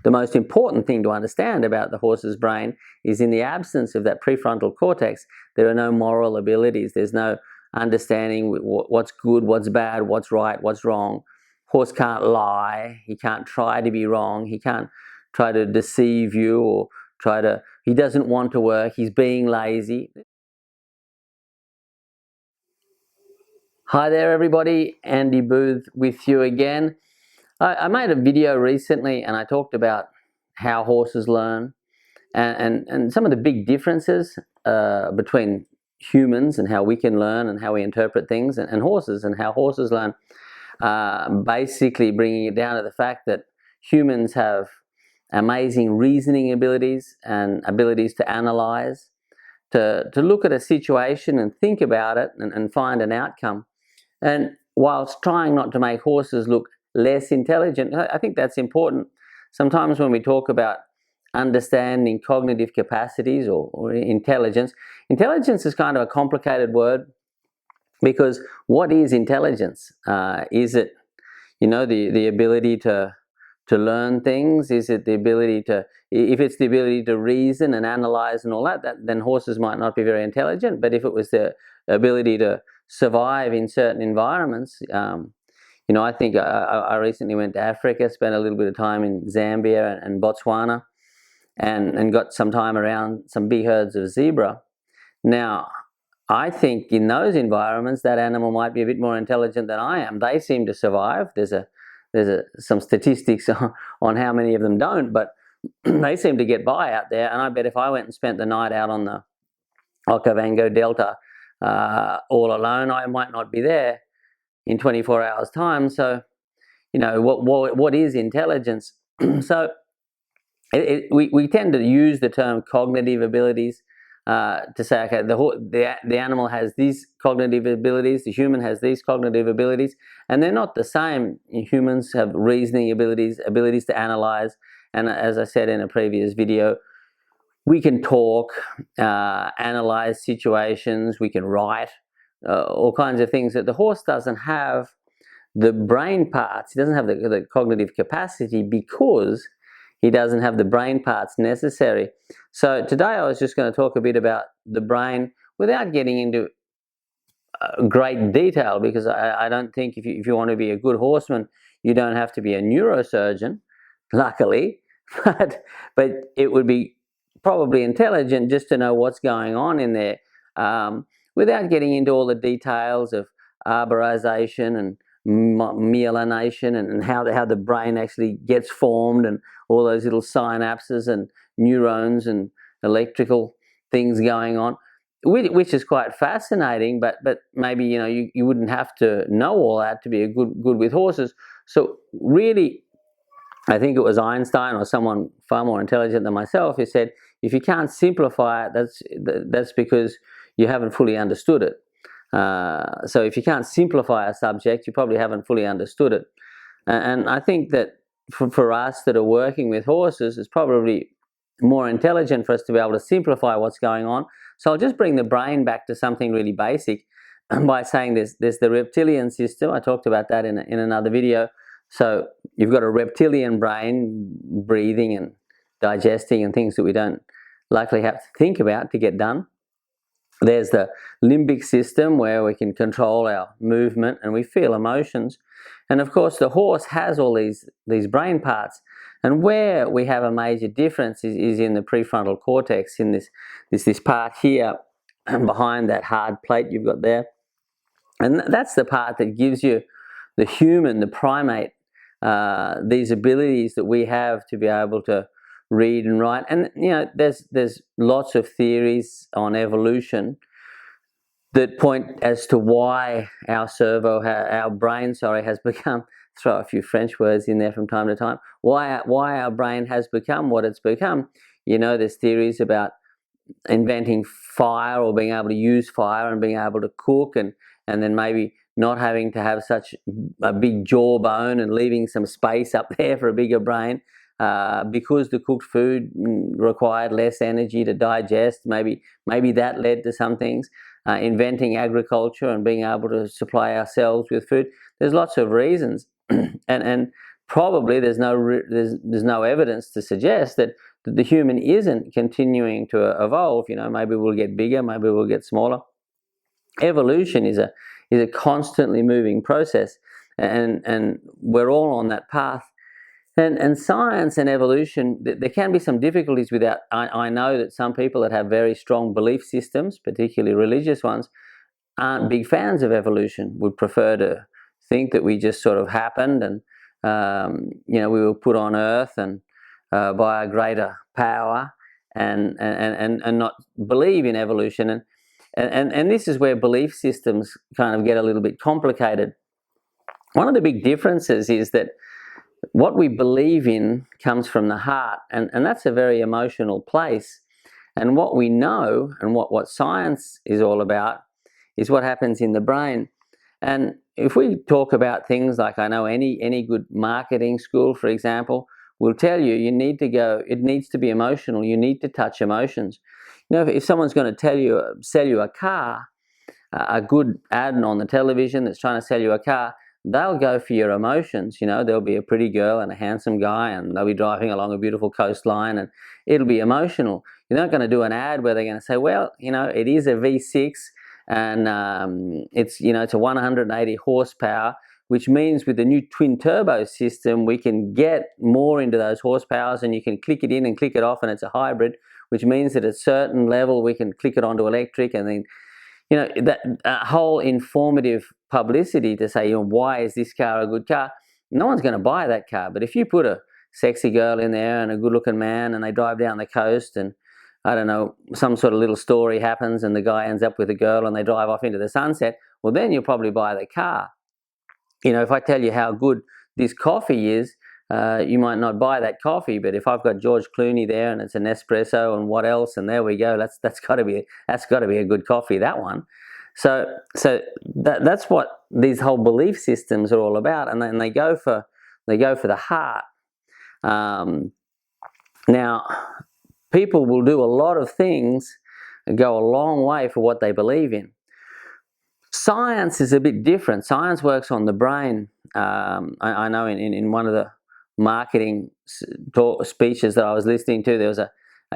the most important thing to understand about the horse's brain is in the absence of that prefrontal cortex, there are no moral abilities. There's no understanding what's good, what's bad, what's right, what's wrong. Horse can't lie. He can't try to be wrong. He can't try to deceive you or he doesn't want to work. He's being lazy. Hi there, everybody. Andy Booth with you again. I made a video recently and I talked about how horses learn and some of the big differences between humans and how we can learn and how we interpret things and horses and how horses learn. Basically bringing it down to the fact that humans have amazing reasoning abilities and abilities to analyze, to look at a situation and think about it and find an outcome. And whilst trying not to make horses look less intelligent, I think that's important. Sometimes when we talk about understanding cognitive capacities or intelligence, intelligence is kind of a complicated word, because what is intelligence? Is it, the ability to learn things? Is it the ability to, if it's the ability to reason and analyze and all that, then horses might not be very intelligent. But if it was the ability to survive in certain environments, I think I recently went to Africa, spent a little bit of time in Zambia and Botswana, and got some time around some big herds of zebra. Now, I think in those environments, that animal might be a bit more intelligent than I am. They seem to survive. There's some statistics on how many of them don't, but they seem to get by out there. And I bet if I went and spent the night out on the Okavango Delta all alone, I might not be there in 24 hours' time. So, what is intelligence? So we tend to use the term cognitive abilities to say, okay, the animal has these cognitive abilities, the human has these cognitive abilities, and they're not the same. Humans have reasoning abilities to analyze, and as I said in a previous video, we can talk, analyze situations, we can write, all kinds of things that the horse doesn't have. The brain parts, he doesn't have the cognitive capacity because he doesn't have the brain parts necessary. So today I was just going to talk a bit about the brain without getting into great detail, because I don't think if you want to be a good horseman, you don't have to be a neurosurgeon, luckily, but it would be probably intelligent just to know what's going on in there, without getting into all the details of arborization and myelination and how the brain actually gets formed and all those little synapses and neurons and electrical things going on, which is quite fascinating, but maybe you wouldn't have to know all that to be a good with horses. So really, I think it was Einstein or someone far more intelligent than myself who said, if you can't simplify it, that's because you haven't fully understood it. So if you can't simplify a subject, you probably haven't fully understood it. And I think that for us that are working with horses, it's probably more intelligent for us to be able to simplify what's going on. So I'll just bring the brain back to something really basic by saying there's the reptilian system. I talked about that in another video. So you've got a reptilian brain, breathing and digesting and things that we don't likely have to think about to get done. There's the limbic system, where we can control our movement and we feel emotions. And of course the horse has all these brain parts. And where we have a major difference is in the prefrontal cortex, in this part here behind that hard plate you've got there. And that's the part that gives you, the human, the primate, these abilities that we have to be able to read and write. And there's lots of theories on evolution that point as to why our brain has become, throw a few French words in there from time to time, why our brain has become what it's become. There's theories about inventing fire, or being able to use fire and being able to cook, and then maybe not having to have such a big jawbone and leaving some space up there for a bigger brain, because the cooked food required less energy to digest. Maybe that led to some things. Inventing agriculture and being able to supply ourselves with food. There's lots of reasons, and probably there's no evidence to suggest that the human isn't continuing to evolve. Maybe we'll get bigger, maybe we'll get smaller. Evolution is a constantly moving process, and we're all on that path. And science and evolution, there can be some difficulties with that. I know that some people that have very strong belief systems, particularly religious ones, aren't big fans of evolution, would prefer to think that we just sort of happened, and we were put on earth and by a greater power, and not believe in evolution. And this is where belief systems kind of get a little bit complicated. One of the big differences is that what we believe in comes from the heart, and that's a very emotional place. And what we know, and what science is all about, is what happens in the brain. And if we talk about things like, I know any good marketing school, for example, will tell you it needs to be emotional. You need to touch emotions. If someone's going to sell you a car, a good ad on the television that's trying to sell you a car, they'll go for your emotions. There'll be a pretty girl and a handsome guy, and they'll be driving along a beautiful coastline, and it'll be emotional. You're not going to do an ad where they're going to say, well, it is a V6, and it's a 180 horsepower, which means with the new twin turbo system we can get more into those horsepowers, and you can click it in and click it off, and it's a hybrid, which means that at a certain level we can click it onto electric, and then that whole informative publicity to say, why is this car a good car? No one's going to buy that car. But if you put a sexy girl in there and a good-looking man, and they drive down the coast, and I don't know, some sort of little story happens, and the guy ends up with a girl, and they drive off into the sunset, well, then you'll probably buy the car. If I tell you how good this coffee is, you might not buy that coffee. But if I've got George Clooney there, and it's an espresso and what else, and there we go, that's got to be a good coffee, that one. So that's what these whole belief systems are all about, and then they go for the heart. Now, people will do a lot of things and go a long way for what they believe in. Science is a bit different. Science works on the brain. I know in one of the marketing speeches that I was listening to, there was a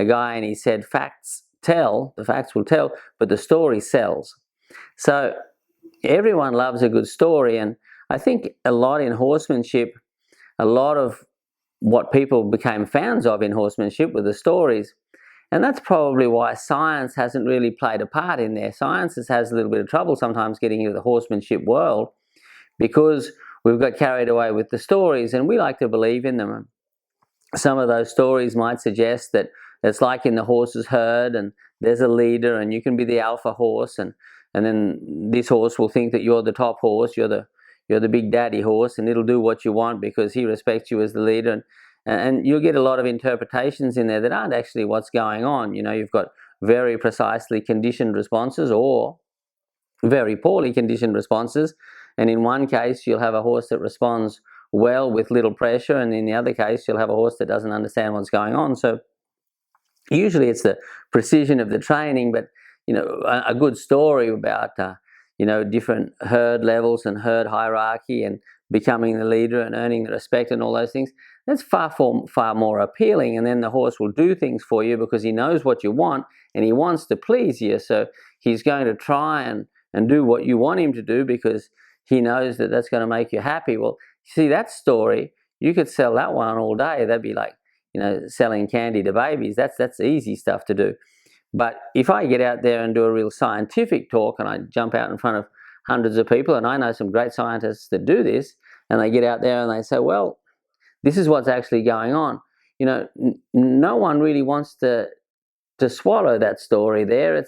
guy, and he said, the facts will tell, but the story sells. So everyone loves a good story, and I think a lot in horsemanship, a lot of what people became fans of in horsemanship were the stories. And that's probably why science hasn't really played a part in there. Science has a little bit of trouble sometimes getting into the horsemanship world, because we've got carried away with the stories, and we like to believe in them. Some of those stories might suggest that it's like in the horse's herd, and there's a leader, and you can be the alpha horse, and then this horse will think that you're the top horse, you're the big daddy horse, and it'll do what you want because he respects you as the leader. And you'll get a lot of interpretations in there that aren't actually what's going on. You've got very precisely conditioned responses, or very poorly conditioned responses. And in one case, you'll have a horse that responds well with little pressure, and in the other case, you'll have a horse that doesn't understand what's going on. So usually it's the precision of the training, but a good story about different herd levels and herd hierarchy, and becoming the leader and earning the respect and all those things, that's far more appealing. And then the horse will do things for you because he knows what you want, and he wants to please you. So he's going to try and do what you want him to do because he knows that that's going to make you happy. Well, see, that story, you could sell that one all day. That'd be like selling candy to babies. That's easy stuff to do. But if I get out there and do a real scientific talk, and I jump out in front of hundreds of people, and I know some great scientists that do this, and they get out there and they say, well, this is what's actually going on. No one really wants to swallow that story there.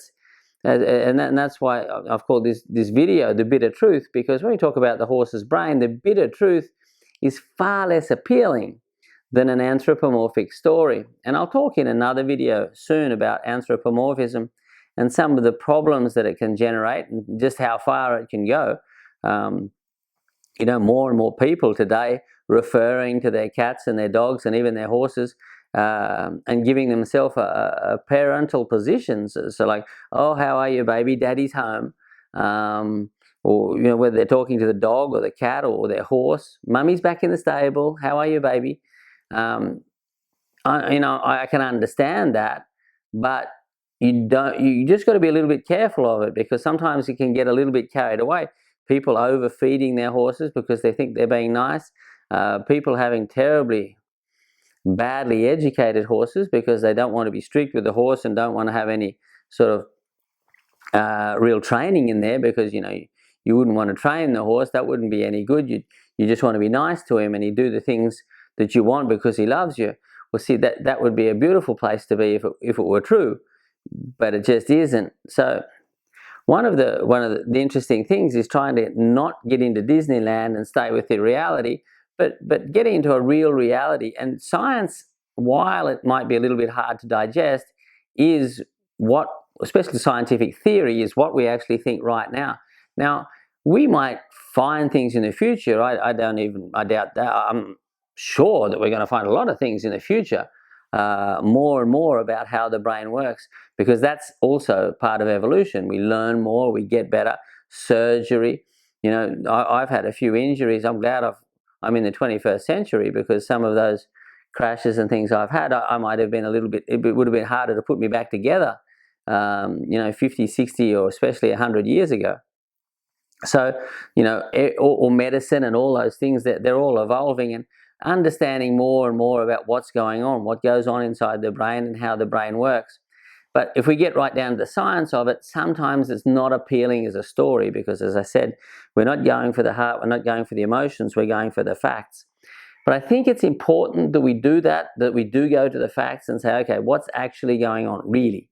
And that's why I've called this video The Bitter Truth, because when we talk about the horse's brain, the bitter truth is far less appealing than an anthropomorphic story. And I'll talk in another video soon about anthropomorphism and some of the problems that it can generate, and just how far it can go. More and more people today referring to their cats and their dogs and even their horses, and giving themselves a parental position. So like, oh, how are you, baby? Daddy's home. or whether they're talking to the dog or the cat or their horse. Mummy's back in the stable. How are you, baby? I can understand that, but you just got to be a little bit careful of it, because sometimes it can get a little bit carried away. People overfeeding their horses because they think they're being nice. People having terribly badly educated horses because they don't want to be strict with the horse and don't want to have any sort of real training in there, because you wouldn't want to train the horse. That wouldn't be any good. You just want to be nice to him and he'd do the things that you want because he loves you. Well, see, that would be a beautiful place to be if it were true, but it just isn't. So one of the interesting things is trying to not get into Disneyland and stay with the reality, but getting into a real reality. And science, while it might be a little bit hard to digest, is what, especially scientific theory, is what we actually think right now. Now, we might find things in the future. I doubt that. I'm sure that we're going to find a lot of things in the future, more and more about how the brain works, because that's also part of evolution. We learn more, we get better. Surgery, I've had a few injuries. I'm glad I'm in the 21st century, because some of those crashes and things I've had, I might have been it would have been harder to put me back together, 50, 60, or especially 100 years ago. So, or medicine and all those things, they're all evolving and understanding more and more about what's going on, what goes on inside the brain and how the brain works. But if we get right down to the science of it, sometimes it's not appealing as a story, because, as I said, we're not going for the heart, we're not going for the emotions, we're going for the facts. But I think it's important that we do that we do go to the facts and say, okay, what's actually going on really?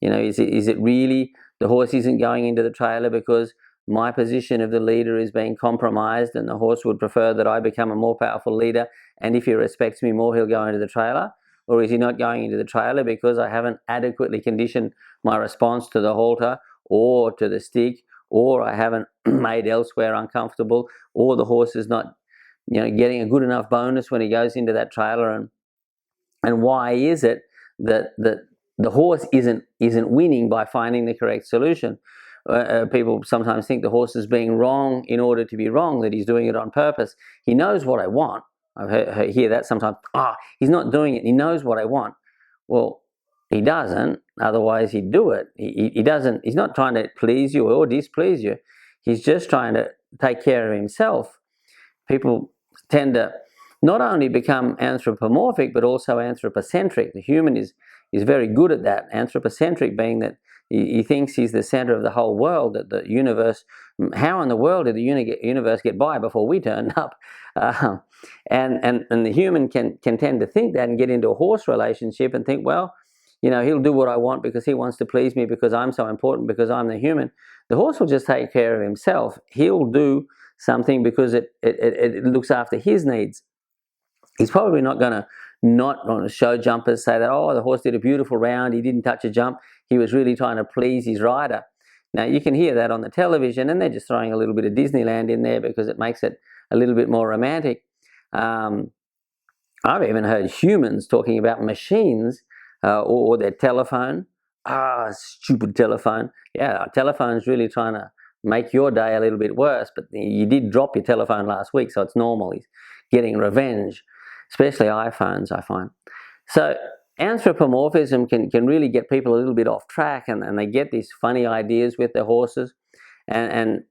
Is it really the horse isn't going into the trailer because my position of the leader is being compromised and the horse would prefer that I become a more powerful leader, and if he respects me more, he'll go into the trailer? Or is he not going into the trailer because I haven't adequately conditioned my response to the halter or to the stick, or I haven't made elsewhere uncomfortable, or the horse is not getting a good enough bonus when he goes into that trailer? And why is it that the horse isn't winning by finding the correct solution? People sometimes think the horse is being wrong in order to be wrong, that he's doing it on purpose. He knows what I want. I hear that sometimes. He's not doing it. He knows what I want. Well, he doesn't. Otherwise, he'd do it. He doesn't. He's not trying to please you or displease you. He's just trying to take care of himself. People tend to not only become anthropomorphic, but also anthropocentric. The human is very good at that. Anthropocentric being that he thinks he's the center of the whole world, that the universe, how in the world did the universe get by before we turned up? And the human can tend to think that and get into a horse relationship and think, well, he'll do what I want because he wants to please me, because I'm so important, because I'm the human. The horse will just take care of himself. He'll do something because it looks after his needs. He's probably not going to on show jumpers say that, oh, the horse did a beautiful round, he didn't touch a jump, he was really trying to please his rider. Now, you can hear that on the television, and they're just throwing a little bit of Disneyland in there because it makes it a little bit more romantic. I've even heard humans talking about machines or their telephone. Stupid telephone. Yeah, our telephone's really trying to make your day a little bit worse, but you did drop your telephone last week, so it's normal. He's getting revenge, especially iPhones, I find. So anthropomorphism can really get people a little bit off track, and they get these funny ideas with their horses. And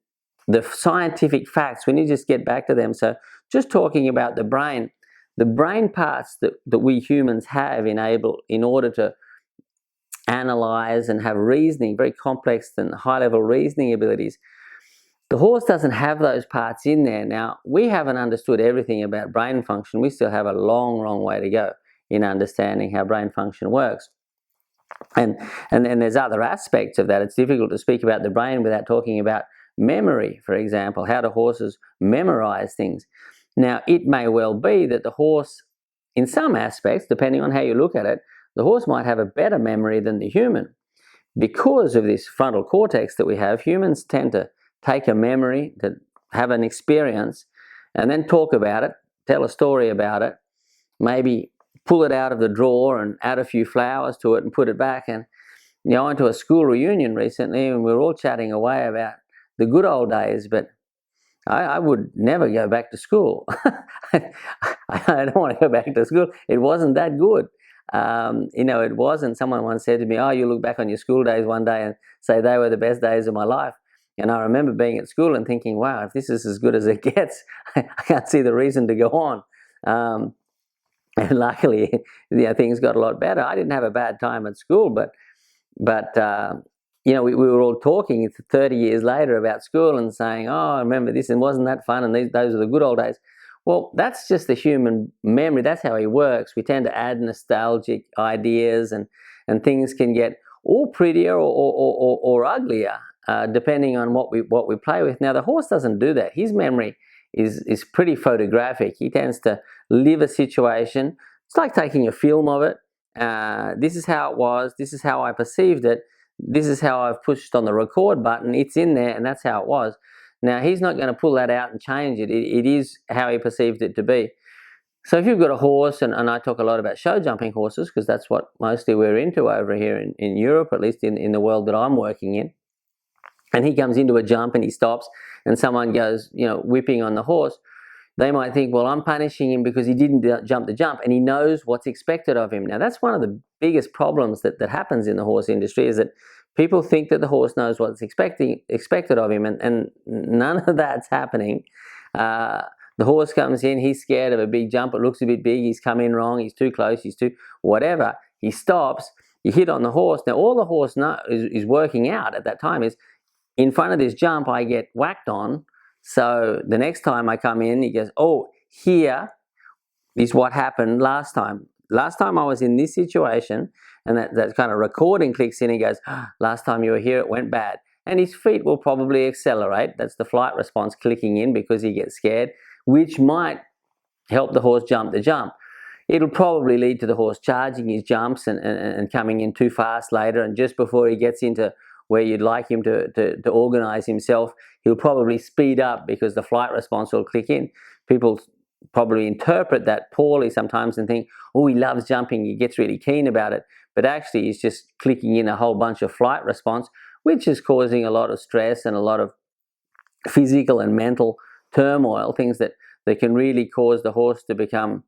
the scientific facts, we need to just get back to them. So just talking about the brain parts that we humans have in order to analyze and have reasoning, very complex and high-level reasoning abilities. The horse doesn't have those parts in there. Now, we haven't understood everything about brain function. We still have a long, long way to go in understanding how brain function works. And then there's other aspects of that. It's difficult to speak about the brain without talking about memory, for example. How do horses memorize things? Now, it may well be that the horse, in some aspects, depending on how you look at it, the horse might have a better memory than the human. Because of this frontal cortex that we have, humans tend to take a memory, to have an experience, and then talk about it, tell a story about it, maybe pull it out of the drawer and add a few flowers to it and put it back. And I went to a school reunion recently, and we were all chatting away about the good old days, but I would never go back to school. I don't want to go back to school. It wasn't that good. It wasn't. Someone once said to me, "Oh, you look back on your school days one day and say they were the best days of my life." And I remember being at school and thinking, "Wow, if this is as good as it gets, I can't see the reason to go on." And luckily, things got a lot better. I didn't have a bad time at school, but we were all talking 30 years later about school and saying, "Oh, I remember this, and wasn't that fun? And those are the good old days." Well, that's just the human memory. That's how he works. We tend to add nostalgic ideas, and things can get all prettier or uglier, depending on what we play with. Now, the horse doesn't do that. His memory is pretty photographic. He tends to live a situation. It's like taking a film of it. This is how it was. This is how I perceived it. This is how I've pushed on the record button. It's in there, and that's how it was. Now, he's not going to pull that out and change it. It is how he perceived it to be. So if you've got a horse, and I talk a lot about show jumping horses, because that's what mostly we're into over here in Europe, at least in the world that I'm working in, and he comes into a jump and he stops, and someone goes, whipping on the horse, they might think, well, I'm punishing him because he didn't jump the jump, and he knows what's expected of him. Now, that's one of the biggest problems that happens in the horse industry, is that people think that the horse knows what's expected of him, and none of that's happening. The horse comes in, he's scared of a big jump, it looks a bit big, he's come in wrong, he's too close, he's too whatever. He stops, you hit on the horse. Now, all the horse is working out at that time is, in front of this jump, I get whacked on. So the next time I come in, he goes, "Oh, here is what happened last time. Last time I was in this situation," and that kind of recording clicks in and goes, "Last time you were here, it went bad." And his feet will probably accelerate. That's the flight response clicking in because he gets scared, which might help the horse jump the jump. It'll probably lead to the horse charging his jumps and coming in too fast later, and just before he gets into where you'd like him to organize himself, he'll probably speed up because the flight response will click in. People probably interpret that poorly sometimes and think, "Oh, he loves jumping, he gets really keen about it." But actually, he's just clicking in a whole bunch of flight response, which is causing a lot of stress and a lot of physical and mental turmoil, things that can really cause the horse to become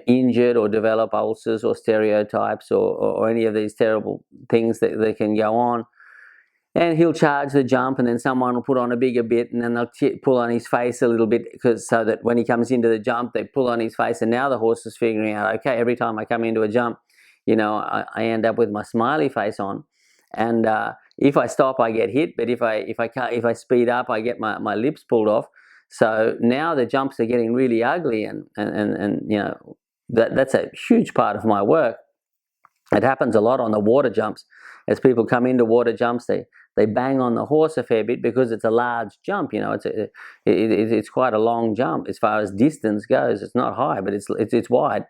injured or develop ulcers or stereotypes or any of these terrible things that they can go on. And he'll charge the jump, and then someone will put on a bigger bit, and then they'll pull on his face a little bit, so that when he comes into the jump, they pull on his face, and now the horse is figuring out, okay, every time I come into a jump, I end up with my smiley face on, and if I stop, I get hit, but if I speed up, I get my lips pulled off. So now the jumps are getting really ugly, and that's a huge part of my work. It happens a lot on the water jumps. As people come into water jumps, they bang on the horse a fair bit because it's a large jump. It's quite a long jump as far as distance goes. It's not high, but it's wide,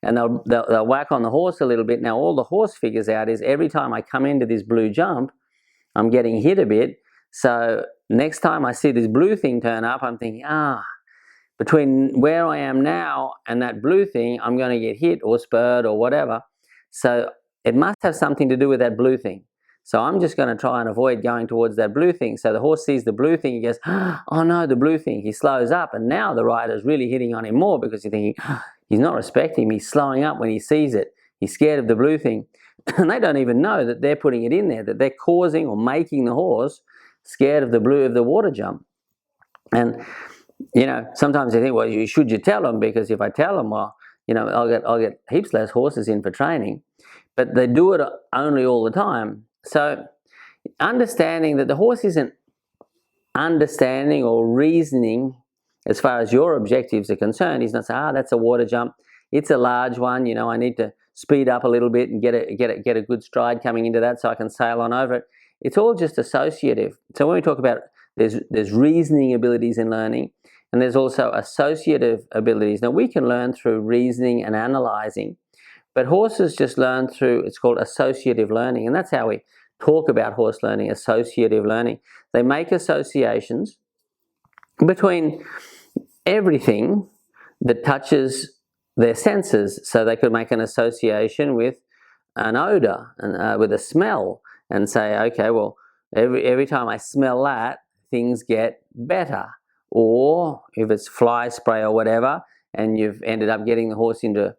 and they'll whack on the horse a little bit. Now, all the horse figures out is every time I come into this blue jump, I'm getting hit a bit. So next time I see this blue thing turn up, I'm thinking, between where I am now and that blue thing, I'm going to get hit or spurred or whatever. So it must have something to do with that blue thing. So I'm just going to try and avoid going towards that blue thing. So the horse sees the blue thing, he goes, "Oh no, the blue thing." He slows up, and now the rider's really hitting on him more because he's thinking, he's not respecting me. He's slowing up when he sees it. He's scared of the blue thing. And they don't even know that they're putting it in there, that they're causing or making the horse scared of the blue of the water jump. And sometimes they think, well, should you tell them? Because if I tell them, well, I'll get heaps less horses in for training. But they do it only all the time. So understanding that the horse isn't understanding or reasoning as far as your objectives are concerned. He's not saying, that's a water jump. It's a large one. I need to speed up a little bit and get a good stride coming into that so I can sail on over it. It's all just associative. So when we talk about there's reasoning abilities in learning, and there's also associative abilities. Now, we can learn through reasoning and analyzing, but horses just learn through, it's called associative learning, and that's how we talk about horse learning, associative learning. They make associations between everything that touches their senses. So they could make an association with an odor and with a smell, and say, okay, well, every time I smell that, things get better. Or if it's fly spray or whatever, and you've ended up getting the horse into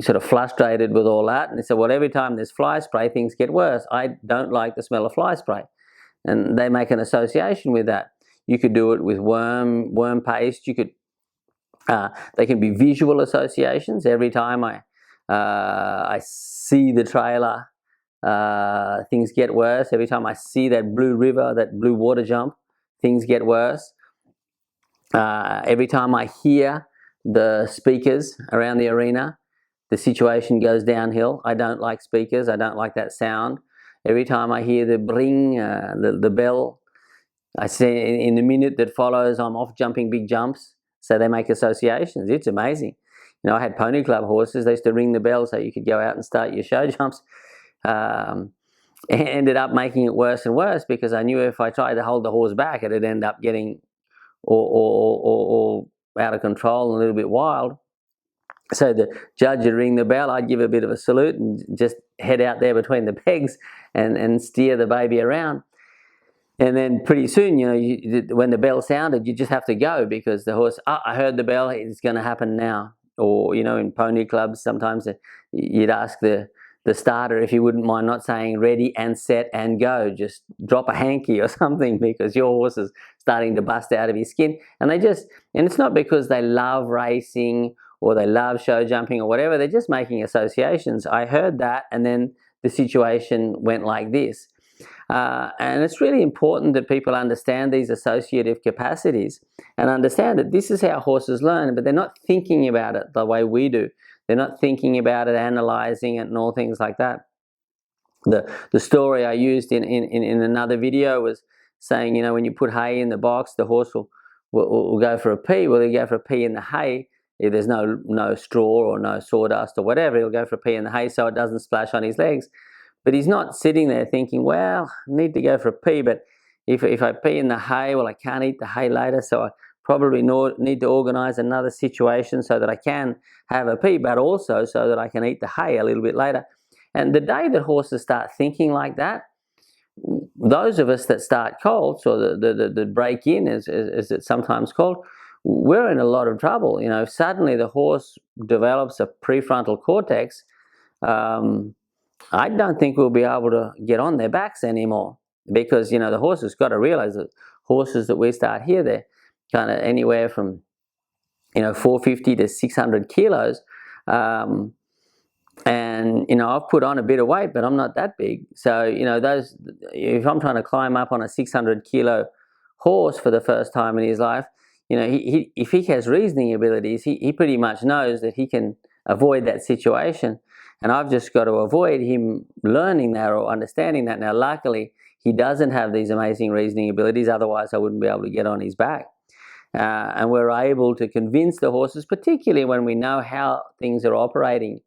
sort of frustrated with all that, and they say, well, every time there's fly spray, things get worse. I don't like the smell of fly spray. And they make an association with that. You could do it with worm paste. You could. They can be visual associations. Every time I see the trailer, things get worse. Every time I see that blue river, that blue water jump, things get worse. Every time I hear the speakers around the arena, the situation goes downhill. I don't like speakers. I don't like that sound. Every time I hear the bring, the bell, I say in the minute that follows, I'm off jumping big jumps. So they make associations. It's amazing. You know, I had pony club horses. They used to ring the bell so you could go out and start your show jumps. Ended up making it worse and worse because I knew if I tried to hold the horse back, it'd end up getting or out of control and a little bit wild. So the judge would ring the bell, I'd give a bit of a salute and just head out there between the pegs and steer the baby around. And then pretty soon, you know, when the bell sounded, you just have to go because the horse, I heard the bell, it's going to happen now. Or, you know, in pony clubs, sometimes you'd ask the starter if he wouldn't mind not saying ready and set and go. Just drop a hanky or something because your horse is starting to bust out of his skin. And it's not because they love racing or they love show jumping or whatever. They're just making associations. I heard that and then the situation went like this. And it's really important that people understand these associative capacities and understand that this is how horses learn, but they're not thinking about it the way we do. They're not thinking about it, analyzing it and all things like that. The story I used in another video was saying, you know, when you put hay in the box, the horse will go for a pee. Well, he'll go for a pee in the hay. If there's no straw or no sawdust or whatever, he'll go for a pee in the hay so it doesn't splash on his legs. But he's not sitting there thinking, well, I need to go for a pee, but if I pee in the hay, well, I can't eat the hay later, so I probably need to organise another situation so that I can have a pee, but also so that I can eat the hay a little bit later. And the day that horses start thinking like that, those of us that start colts, or the break-in, as it's sometimes called, we're in a lot of trouble. You know, if suddenly the horse develops a prefrontal cortex, I don't think we'll be able to get on their backs anymore because, you know, the horse has got to realize that horses that we start here, they're kind of anywhere from, you know, 450 to 600 kilos. And, you know, I've put on a bit of weight, but I'm not that big. So, you know, if I'm trying to climb up on a 600 kilo horse for the first time in his life, you know, if he has reasoning abilities, he pretty much knows that he can avoid that situation. And I've just got to avoid him learning that or understanding that. Now, luckily, he doesn't have these amazing reasoning abilities. Otherwise, I wouldn't be able to get on his back. And we're able to convince the horses, particularly when we know how things are operating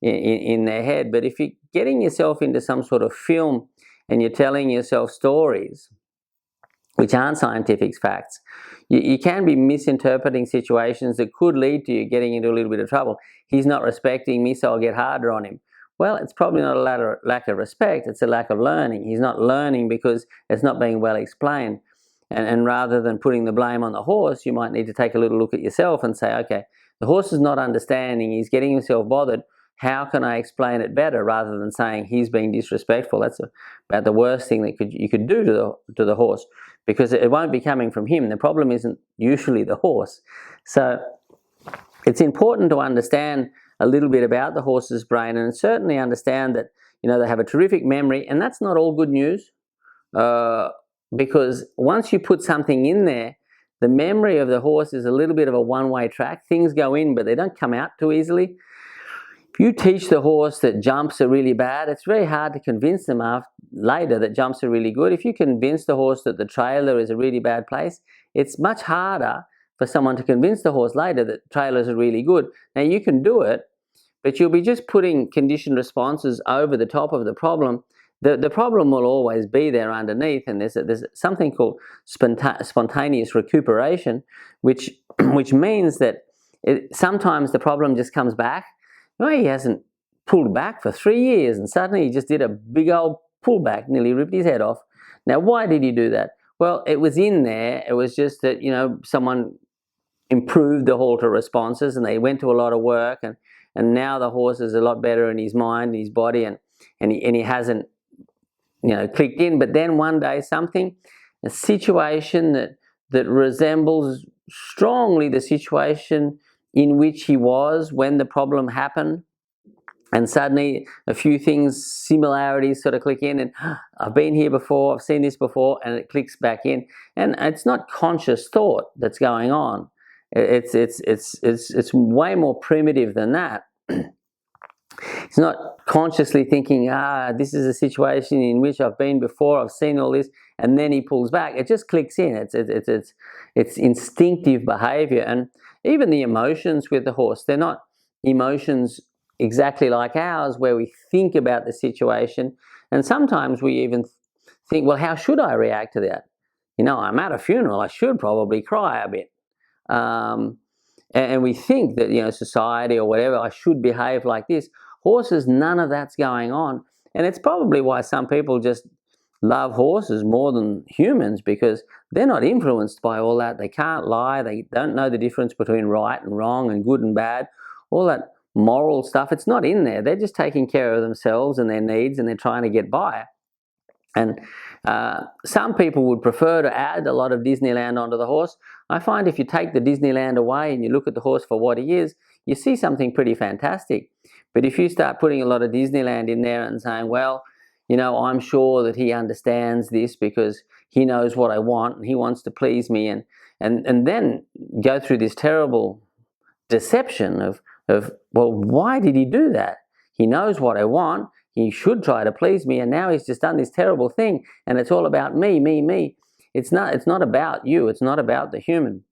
in their head. But if you're getting yourself into some sort of film and you're telling yourself stories, which aren't scientific facts, you can be misinterpreting situations that could lead to you getting into a little bit of trouble. He's not respecting me, so I'll get harder on him. Well, it's probably not a lack of respect, it's a lack of learning. He's not learning because it's not being well explained. And rather than putting the blame on the horse, you might need to take a little look at yourself and say, okay, the horse is not understanding, he's getting himself bothered. How can I explain it better, rather than saying he's being disrespectful? That's about the worst thing that you could do to the horse, because it won't be coming from him. The problem isn't usually the horse. So it's important to understand a little bit about the horse's brain, and certainly understand that, you know, they have a terrific memory, and that's not all good news, because once you put something in there, the memory of the horse is a little bit of a one-way track. Things go in, but they don't come out too easily. If you teach the horse that jumps are really bad, it's very hard to convince them later that jumps are really good. If you convince the horse that the trailer is a really bad place, it's much harder for someone to convince the horse later that trailers are really good. Now, you can do it, but you'll be just putting conditioned responses over the top of the problem. The problem will always be there underneath, and there's something called spontaneous recuperation, which means that sometimes the problem just comes back. Well, he hasn't pulled back for 3 years, and suddenly he just did a big old pullback, nearly ripped his head off. Now, why did he do that? Well, it was in there. It was just that, someone improved the halter responses and they went to a lot of work, and now the horse is a lot better in his mind, his body, and he hasn't, clicked in. But then one day a situation that resembles strongly the situation in which he was when the problem happened, and suddenly a few similarities sort of click in, and I've been here before, I've seen this before, and it clicks back in. And it's not conscious thought that's going on. It's way more primitive than that. It's not consciously thinking, this is a situation in which I've been before, I've seen all this, and then he pulls back. It just clicks in. It's instinctive behavior. And even the emotions with the horse, they're not emotions exactly like ours, where we think about the situation, and sometimes we even think, well, how should I react to that? I'm at a funeral, I should probably cry a bit. And we think that, society or whatever, I should behave like this. Horses, none of that's going on. And it's probably why some people just love horses more than humans, because they're not influenced by all that. They can't lie. They don't know the difference between right and wrong and good and bad. All that moral stuff, it's not in there. They're just taking care of themselves and their needs, and they're trying to get by. And some people would prefer to add a lot of Disneyland onto the horse. I find if you take the Disneyland away and you look at the horse for what he is, you see something pretty fantastic. But if you start putting a lot of Disneyland in there and saying, well, I'm sure that he understands this because he knows what I want and he wants to please me, and then go through this terrible deception of, well, why did he do that? He knows what I want. He should try to please me, and now he's just done this terrible thing, and it's all about me, me, me. It's not about you. It's not about the human.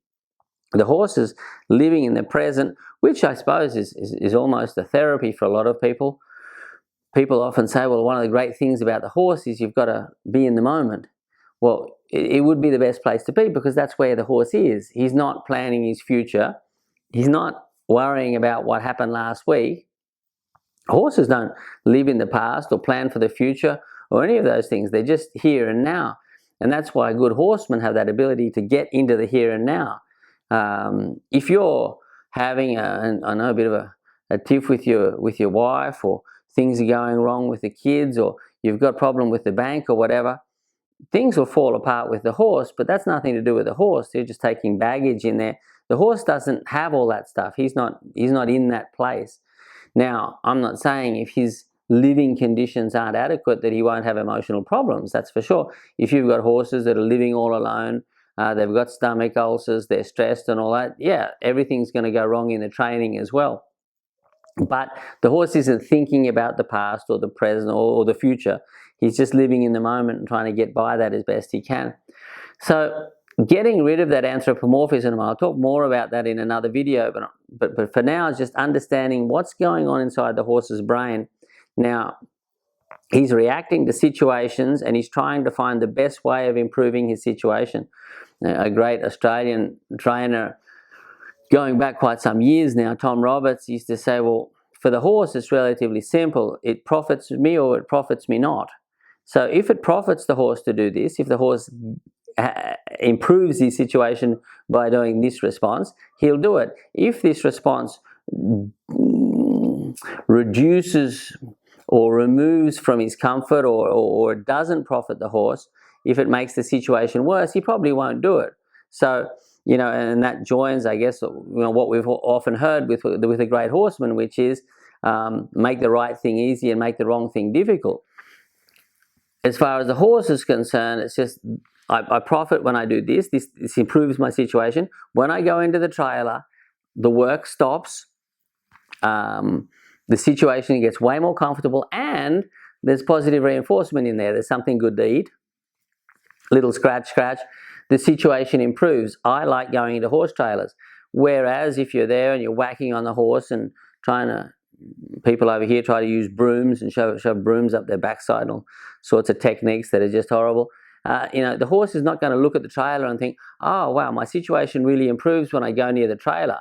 The horse is living in the present, which I suppose is almost a therapy for a lot of people. People often say, well, one of the great things about the horse is you've got to be in the moment. Well, it would be the best place to be, because that's where the horse is. He's not planning his future. He's not worrying about what happened last week. Horses don't live in the past or plan for the future or any of those things. They're just here and now. And that's why good horsemen have that ability to get into the here and now. If you're having a bit of a tiff with your wife, or things are going wrong with the kids, or you've got a problem with the bank or whatever, things will fall apart with the horse, but that's nothing to do with the horse. They're just taking baggage in there. The horse doesn't have all that stuff. He's not in that place. Now, I'm not saying if his living conditions aren't adequate that he won't have emotional problems, that's for sure. If you've got horses that are living all alone, they've got stomach ulcers, they're stressed and all that, yeah, everything's going to go wrong in the training as well. But the horse isn't thinking about the past or the present or the future. He's just living in the moment and trying to get by that as best he can. So getting rid of that anthropomorphism, I'll talk more about that in another video, but for now, it's just understanding what's going on inside the horse's brain. Now, he's reacting to situations and he's trying to find the best way of improving his situation. A great Australian trainer, going back quite some years now, Tom Roberts, used to say, well, for the horse, it's relatively simple. It profits me or it profits me not. So if it profits the horse to do this, if the horse improves his situation by doing this response, he'll do it. If this response reduces or removes from his comfort, or doesn't profit the horse, if it makes the situation worse, he probably won't do it. So, and that joins, I guess, what we've often heard with a great horseman, which is make the right thing easy and make the wrong thing difficult. As far as the horse is concerned, it's just, I profit when I do this. This improves my situation. When I go into the trailer, the work stops. The situation gets way more comfortable, and there's positive reinforcement in there. There's something good to eat. Little scratch. The situation improves. I like going into horse trailers. Whereas if you're there and you're whacking on the horse and people over here try to use brooms and shove brooms up their backside, all sorts of techniques that are just horrible. The horse is not going to look at the trailer and think, oh, wow, my situation really improves when I go near the trailer.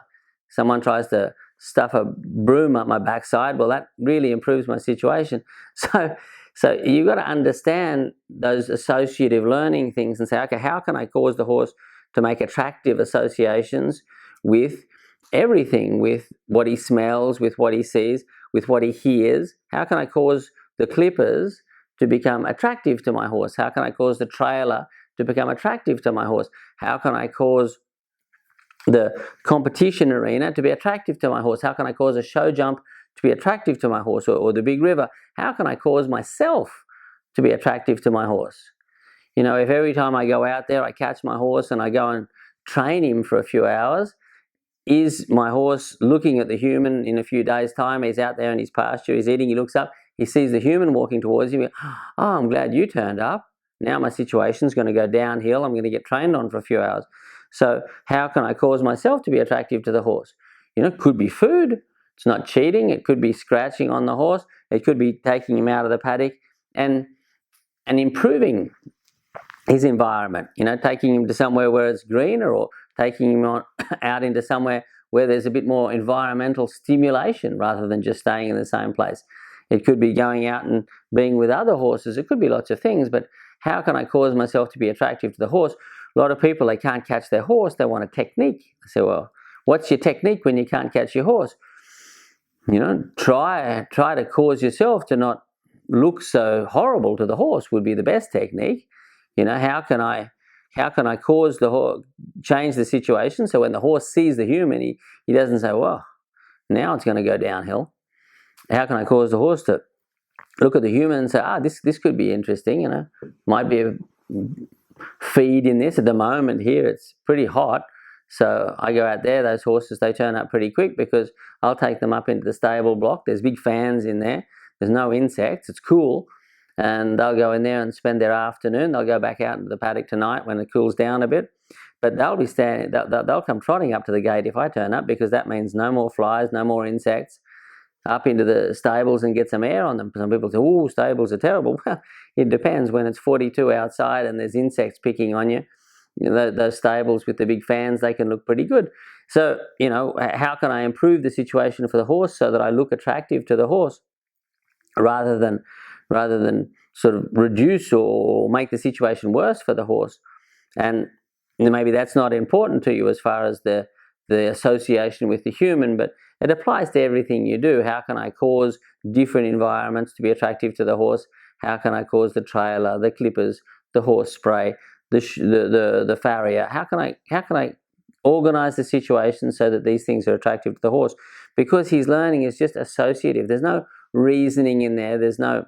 Someone tries to stuff a broom up my backside, well, that really improves my situation. So So you've got to understand those associative learning things and say, okay, how can I cause the horse to make attractive associations with everything, with what he smells, with what he sees, with what he hears? How can I cause the clippers to become attractive to my horse? How can I cause the trailer to become attractive to my horse? How can I cause the competition arena to be attractive to my horse? How can I cause a show jump to be attractive to my horse, or the big river? How can I cause myself to be attractive to my horse? You know, if every time I go out there I catch my horse and I go and train him for a few hours, is my horse looking at the human in a few days' time? He's out there in his pasture, he's eating, he looks up, he sees the human walking towards him. Oh, I'm glad you turned up. Now my situation's going to go downhill. I'm going to get trained on for a few hours. So how can I cause myself to be attractive to the horse? You know, it could be food. It's not cheating. It could be scratching on the horse. It could be taking him out of the paddock and improving his environment. You know, taking him to somewhere where it's greener, or taking him out into somewhere where there's a bit more environmental stimulation rather than just staying in the same place. It could be going out and being with other horses. It could be lots of things, but how can I cause myself to be attractive to the horse? A lot of people, they can't catch their horse. They want a technique. I say, well, what's your technique when you can't catch your horse? You know, try to cause yourself to not look so horrible to the horse would be the best technique. You know, how can I cause the horse, change the situation so when the horse sees the human, he doesn't say, well, now it's going to go downhill. How can I cause the horse to look at the human and say, this could be interesting, you know, might be a feed in this. At the moment here, it's pretty hot. So I go out there, those horses, they turn up pretty quick because I'll take them up into the stable block. There's big fans in there. There's no insects. It's cool. And they'll go in there and spend their afternoon. They'll go back out into the paddock tonight when it cools down a bit. But they'll be standing, they'll come trotting up to the gate if I turn up, because that means no more flies, no more insects, up into the stables and get some air on them. Some people say, oh, stables are terrible. Well, it depends. When it's 42 outside and there's insects picking on you, you know, those stables with the big fans, they can look pretty good. So, you know, how can I improve the situation for the horse so that I look attractive to the horse rather than sort of reduce or make the situation worse for the horse? And maybe that's not important to you as far as the association with the human, but it applies to everything you do. How can I cause different environments to be attractive to the horse? How can I cause the trailer, the clippers, the horse spray, the farrier? How can I organize the situation so that these things are attractive to the horse? Because his learning is just associative. There's no reasoning in there. There's no.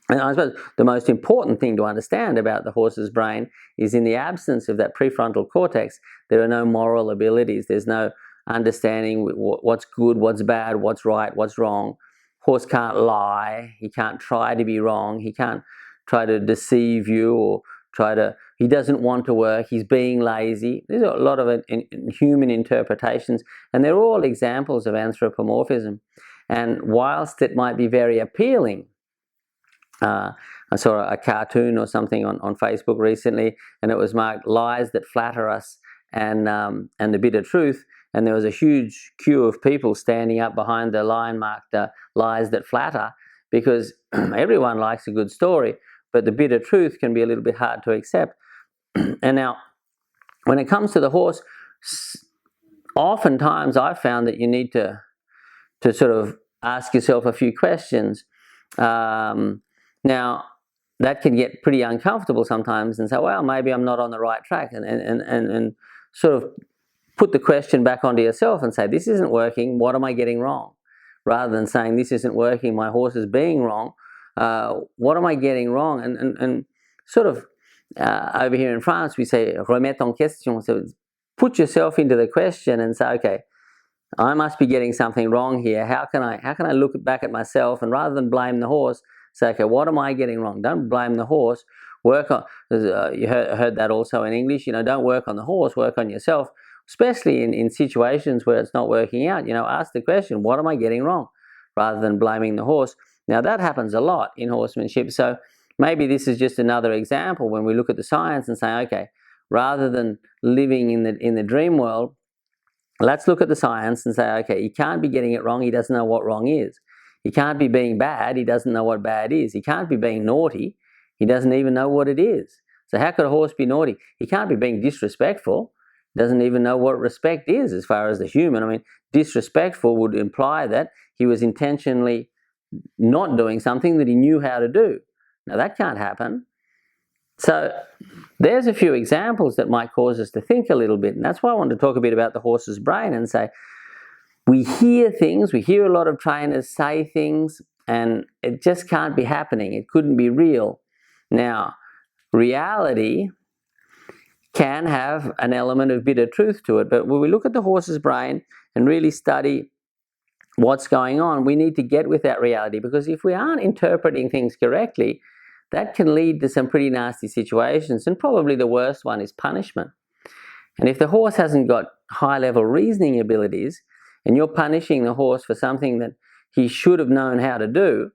And I suppose the most important thing to understand about the horse's brain is, in the absence of that prefrontal cortex, there are no moral abilities. There's no understanding what's good, what's bad, what's right, what's wrong. Horse can't lie. He can't try to be wrong. He can't try to deceive you or he doesn't want to work. He's being lazy. There's a lot of human interpretations, and they're all examples of anthropomorphism. And whilst it might be very appealing, I saw a cartoon or something on Facebook recently, and it was marked "Lies That Flatter Us" and the Bitter Truth. And there was a huge queue of people standing up behind the line marked "Lies That Flatter," because everyone likes a good story, but the bitter truth can be a little bit hard to accept. And now, when it comes to the horse, oftentimes I've found that you need to sort of ask yourself a few questions. Now, that can get pretty uncomfortable sometimes and say, well, maybe I'm not on the right track, and sort of put the question back onto yourself and say, this isn't working, what am I getting wrong? Rather than saying, this isn't working, my horse is being wrong, what am I getting wrong? And sort of, over here in France, we say, remettre en question. So put yourself into the question and say, okay, I must be getting something wrong here. How can I look back at myself, and rather than blame the horse, say, okay, what am I getting wrong? Don't blame the horse. Work on. You heard that also in English. You know, don't work on the horse. Work on yourself. Especially in situations where it's not working out. You know, ask the question, what am I getting wrong? Rather than blaming the horse. Now that happens a lot in horsemanship. So maybe this is just another example when we look at the science and say, okay, rather than living in the dream world, let's look at the science and say, okay, he can't be getting it wrong. He doesn't know what wrong is. He can't be being bad. He doesn't know what bad is. He can't be being naughty. He doesn't even know what it is. So how could a horse be naughty? He can't be being disrespectful. He doesn't even know what respect is as far as the human. I mean, disrespectful would imply that he was intentionally not doing something that he knew how to do. Now, that can't happen. So there's a few examples that might cause us to think a little bit. And that's why I want to talk a bit about the horse's brain and say, we hear things, we hear a lot of trainers say things, and it just can't be happening. It couldn't be real. Now, reality can have an element of bitter truth to it, but when we look at the horse's brain and really study what's going on, we need to get with that reality, because if we aren't interpreting things correctly, that can lead to some pretty nasty situations, and probably the worst one is punishment. And if the horse hasn't got high-level reasoning abilities, and you're punishing the horse for something that he should have known how to do,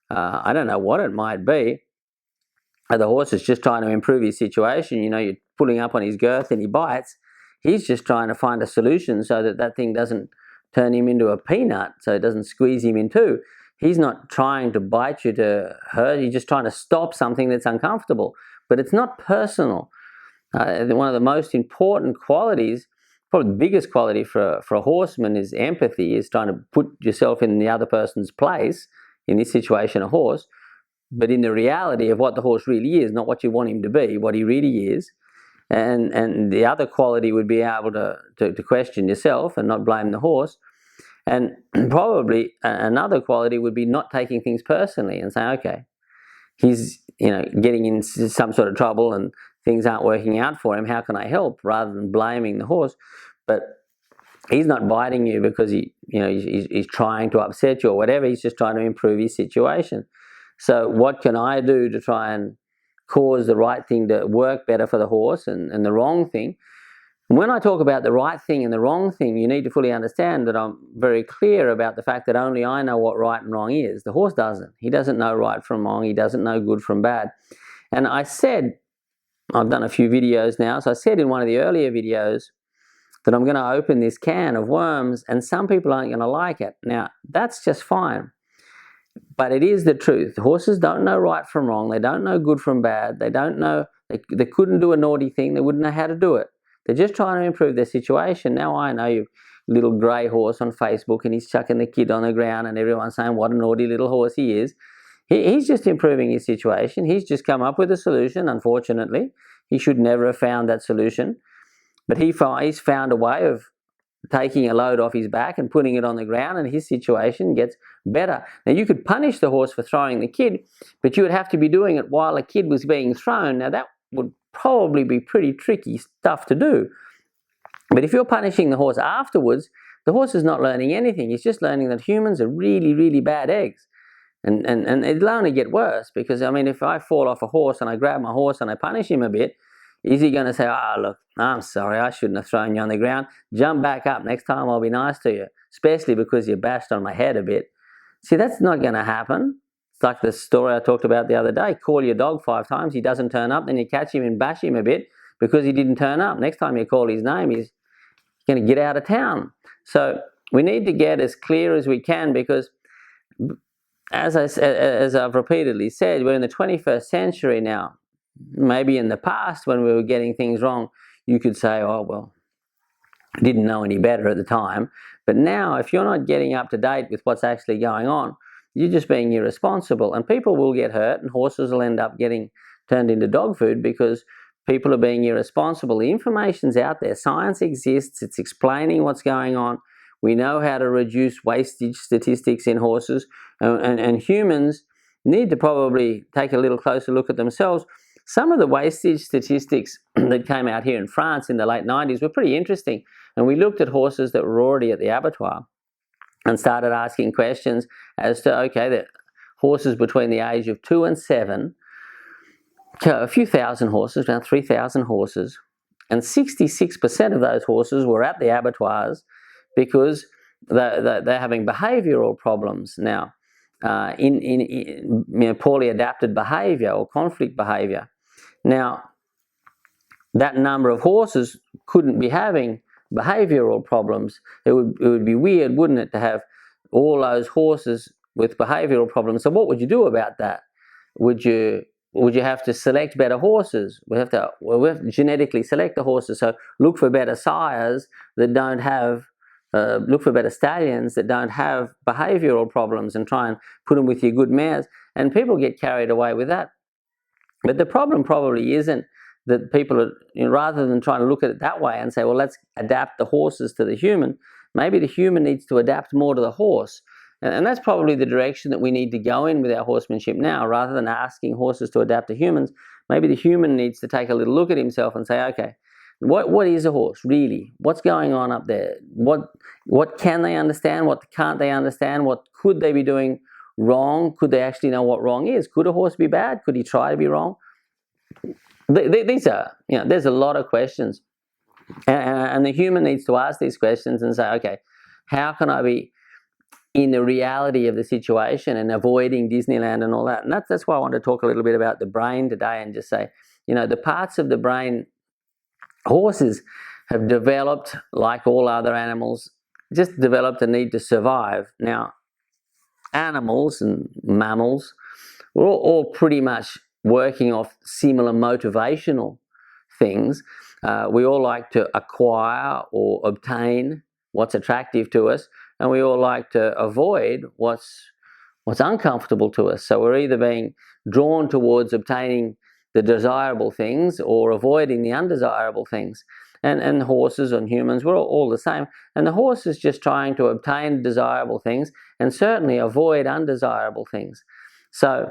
I don't know what it might be. The horse is just trying to improve his situation. You know, you're pulling up on his girth and he bites. He's just trying to find a solution so that that thing doesn't turn him into a peanut, so it doesn't squeeze him in two. He's not trying to bite you to hurt. He's just trying to stop something that's uncomfortable. But it's not personal. One of the most important qualities, probably the biggest quality for a horseman, is empathy, is trying to put yourself in the other person's place, in this situation a horse, but in the reality of what the horse really is, not what you want him to be, what he really is. And the other quality would be able to question yourself and not blame the horse. And probably another quality would be not taking things personally and saying, okay, he's getting in some sort of trouble and things aren't working out for him, how can I help, rather than blaming the horse. But he's not biting you because he's trying to upset you or whatever. He's just trying to improve his situation. So what can I do to try and cause the right thing to work better for the horse and the wrong thing? When I talk about the right thing and the wrong thing, you need to fully understand that I'm very clear about the fact that only I know what right and wrong is. The horse doesn't. He doesn't know right from wrong. He doesn't know good from bad. And I said, I've done a few videos now, so I said in one of the earlier videos that I'm going to open this can of worms and some people aren't going to like it. Now, that's just fine. But it is the truth. Horses don't know right from wrong. They don't know good from bad. They don't know, they couldn't do a naughty thing. They wouldn't know how to do it. They're just trying to improve their situation. Now I know you little grey horse on Facebook and he's chucking the kid on the ground and everyone's saying what a naughty little horse he is. He's just improving his situation. He's just come up with a solution, unfortunately. He should never have found that solution. But he's found a way of taking a load off his back and putting it on the ground, and his situation gets better. Now, you could punish the horse for throwing the kid, but you would have to be doing it while a kid was being thrown. Now, that would probably be pretty tricky stuff to do. But if you're punishing the horse afterwards, the horse is not learning anything. He's just learning that humans are really, really bad eggs. And it'll only get worse, because, I mean, if I fall off a horse and I grab my horse and I punish him a bit, is he going to say, oh, look, I'm sorry, I shouldn't have thrown you on the ground. Jump back up. Next time I'll be nice to you, especially because you bashed on my head a bit. See, that's not going to happen. It's like the story I talked about the other day. Call your dog 5 times, he doesn't turn up, then you catch him and bash him a bit because he didn't turn up. Next time you call his name, he's going to get out of town. So we need to get as clear as we can, because as I've repeatedly said, we're in the 21st century now. Maybe in the past, when we were getting things wrong, you could say, oh, well, I didn't know any better at the time. But now, if you're not getting up to date with what's actually going on, you're just being irresponsible. And people will get hurt, and horses will end up getting turned into dog food because people are being irresponsible. The information's out there. Science exists. It's explaining what's going on. We know how to reduce wastage statistics in horses. And humans need to probably take a little closer look at themselves. Some of the wastage statistics that came out here in France in the late 90s were pretty interesting. And we looked at horses that were already at the abattoir and started asking questions as to, okay, the horses between the age of 2 and 7, a few thousand horses, around 3,000 horses, and 66% of those horses were at the abattoirs because they're having behavioural problems now, poorly adapted behaviour or conflict behaviour. Now, that number of horses couldn't be having behavioural problems. It would be weird, wouldn't it, to have all those horses with behavioral problems. So what would you do about that? Would you have to select better horses? We have to genetically select the horses. So look for better sires that don't have, look for better stallions that don't have behavioral problems, and try and put them with your good mares. And people get carried away with that. But the problem probably isn't that people are, rather than trying to look at it that way and say, well, let's adapt the horses to the human, maybe the human needs to adapt more to the horse. And that's probably the direction that we need to go in with our horsemanship now. Rather than asking horses to adapt to humans, maybe the human needs to take a little look at himself and say, okay, what is a horse really? What's going on up there? What can they understand? What can't they understand? What could they be doing wrong? Could they actually know what wrong is? Could a horse be bad? Could he try to be wrong? These are, there's a lot of questions. And the human needs to ask these questions and say, okay, how can I be in the reality of the situation and avoiding Disneyland and all that? And that's why I want to talk a little bit about the brain today, and just say, the parts of the brain horses have developed, like all other animals, just developed a need to survive. Now, animals and mammals, we're all pretty much working off similar motivational things. We all like to acquire or obtain what's attractive to us, and we all like to avoid what's uncomfortable to us. So we're either being drawn towards obtaining the desirable things or avoiding the undesirable things. And horses and humans, we're all the same. And the horse is just trying to obtain desirable things and certainly avoid undesirable things. So,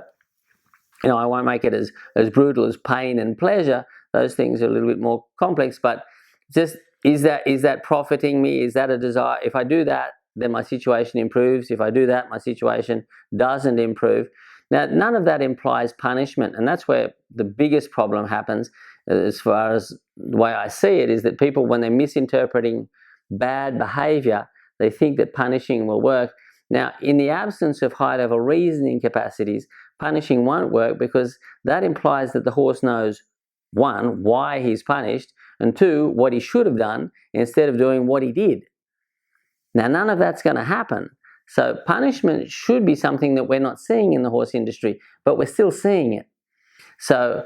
I won't make it as brutal as pain and pleasure. Those things are a little bit more complex, but just, is that profiting me? Is that a desire? If I do that, then my situation improves. If I do that, my situation doesn't improve. Now, none of that implies punishment, and that's where the biggest problem happens, as far as the way I see it, is that people, when they're misinterpreting bad behavior, they think that punishing will work. Now, in the absence of high-level reasoning capacities, punishing won't work, because that implies that the horse knows, one, why he's punished, and two, what he should have done instead of doing what he did. Now, none of that's going to happen. So punishment should be something that we're not seeing in the horse industry, but we're still seeing it. So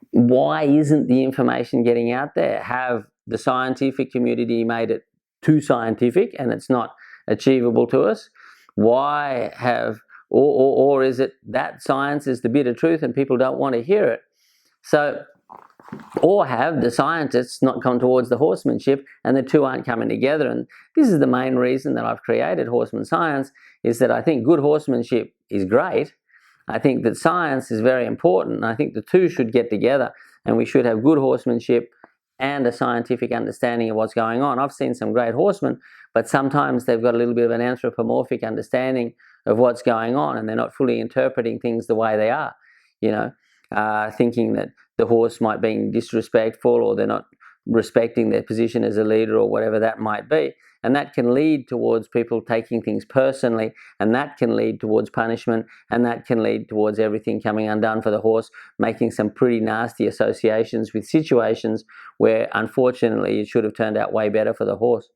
why isn't the information getting out there? Have the scientific community made it too scientific and it's not achievable to us? Why have, or is it that science is the bitter truth and people don't want to hear it? So, or have the scientists not come towards the horsemanship, and the two aren't coming together? And this is the main reason that I've created Horseman Science, is that I think good horsemanship is great. I think that science is very important, and I think the two should get together, and we should have good horsemanship and a scientific understanding of what's going on. I've seen some great horsemen, but sometimes they've got a little bit of an anthropomorphic understanding of what's going on, and they're not fully interpreting things the way they are, thinking that the horse might be disrespectful, or they're not respecting their position as a leader, or whatever that might be. And that can lead towards people taking things personally, and that can lead towards punishment, and that can lead towards everything coming undone for the horse, making some pretty nasty associations with situations where, unfortunately, it should have turned out way better for the horse.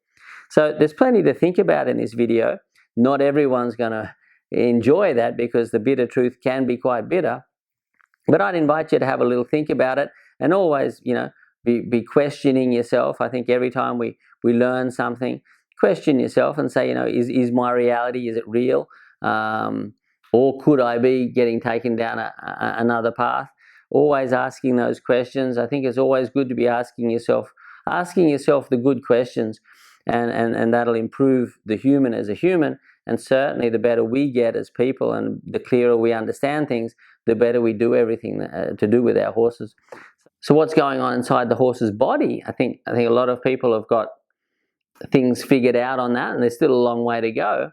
So there's plenty to think about in this video. Not everyone's going to enjoy that, because the bitter truth can be quite bitter. But I'd invite you to have a little think about it, and always, be questioning yourself. I think every time we learn something, question yourself and say, is my reality, is it real? Or could I be getting taken down another path? Always asking those questions. I think it's always good to be asking yourself the good questions, and that'll improve the human as a human. And certainly the better we get as people, and the clearer we understand things, the better we do everything to do with our horses. So what's going on inside the horse's body? I think a lot of people have got things figured out on that, and there's still a long way to go.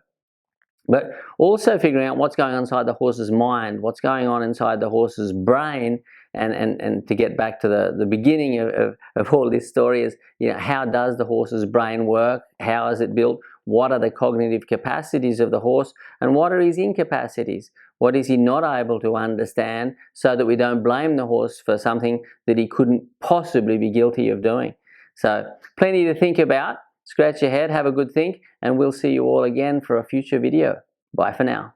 But also figuring out what's going on inside the horse's mind, what's going on inside the horse's brain, and to get back to the beginning of all this story is, how does the horse's brain work? How is it built? What are the cognitive capacities of the horse, and what are his incapacities? What is he not able to understand, so that we don't blame the horse for something that he couldn't possibly be guilty of doing? So plenty to think about. Scratch your head, have a good think, and we'll see you all again for a future video. Bye for now.